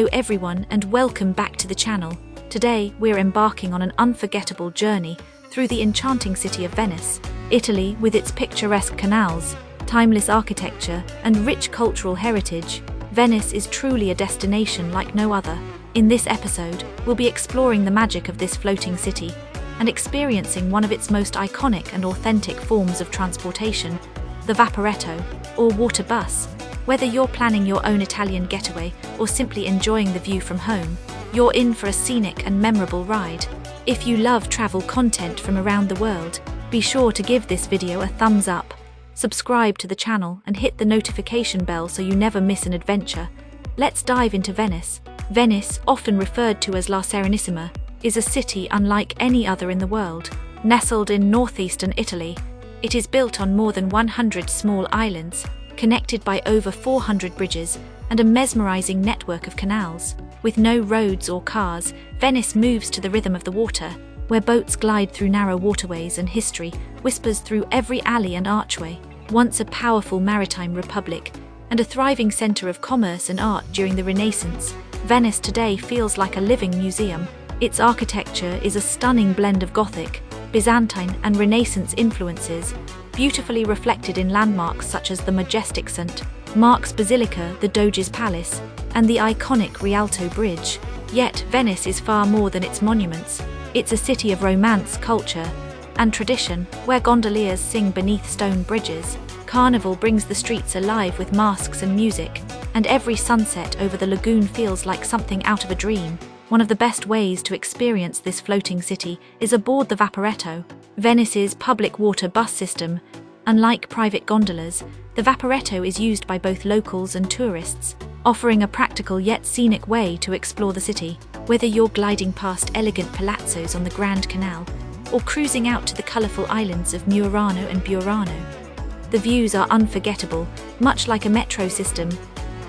Hello everyone and welcome back to the channel. Today we're embarking on an unforgettable journey through the enchanting city of Venice, Italy. With its picturesque canals, timeless architecture and rich cultural heritage, Venice is truly a destination like no other. In this episode, we'll be exploring the magic of this floating city and experiencing one of its most iconic and authentic forms of transportation, the Vaporetto, or water bus. Whether you're planning your own Italian getaway or simply enjoying the view from home, you're in for a scenic and memorable ride. If you love travel content from around the world, be sure to give this video a thumbs up, subscribe to the channel and hit the notification bell so you never miss an adventure. Let's dive into Venice. Venice, often referred to as La Serenissima, is a city unlike any other in the world. Nestled in northeastern Italy, it is built on more than 100 small islands, connected by over 400 bridges and a mesmerizing network of canals. With no roads or cars, Venice moves to the rhythm of the water, where boats glide through narrow waterways and history whispers through every alley and archway. Once a powerful maritime republic and a thriving center of commerce and art during the Renaissance, Venice today feels like a living museum. Its architecture is a stunning blend of Gothic, Byzantine and Renaissance influences, beautifully reflected in landmarks such as the majestic St. Mark's Basilica, the Doge's Palace, and the iconic Rialto Bridge. Yet, Venice is far more than its monuments. It's a city of romance, culture, and tradition, where gondoliers sing beneath stone bridges. Carnival brings the streets alive with masks and music, and every sunset over the lagoon feels like something out of a dream. One of the best ways to experience this floating city is aboard the Vaporetto, Venice's public water bus system. Unlike private gondolas, the Vaporetto is used by both locals and tourists, offering a practical yet scenic way to explore the city. Whether you're gliding past elegant palazzos on the Grand Canal or cruising out to the colourful islands of Murano and Burano, the views are unforgettable. Much like a metro system,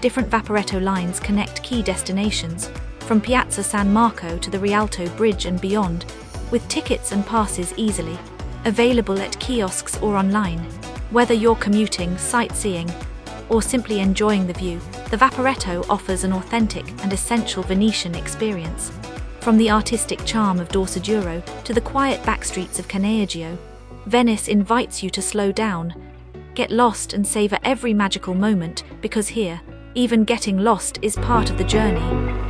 different Vaporetto lines connect key destinations, from Piazza San Marco to the Rialto Bridge and beyond, with tickets and passes easily available at kiosks or online. Whether you're commuting, sightseeing, or simply enjoying the view, the Vaporetto offers an authentic and essential Venetian experience. From the artistic charm of Dorsoduro to the quiet backstreets of Cannaregio, Venice invites you to slow down, get lost and savor every magical moment, because here, even getting lost is part of the journey.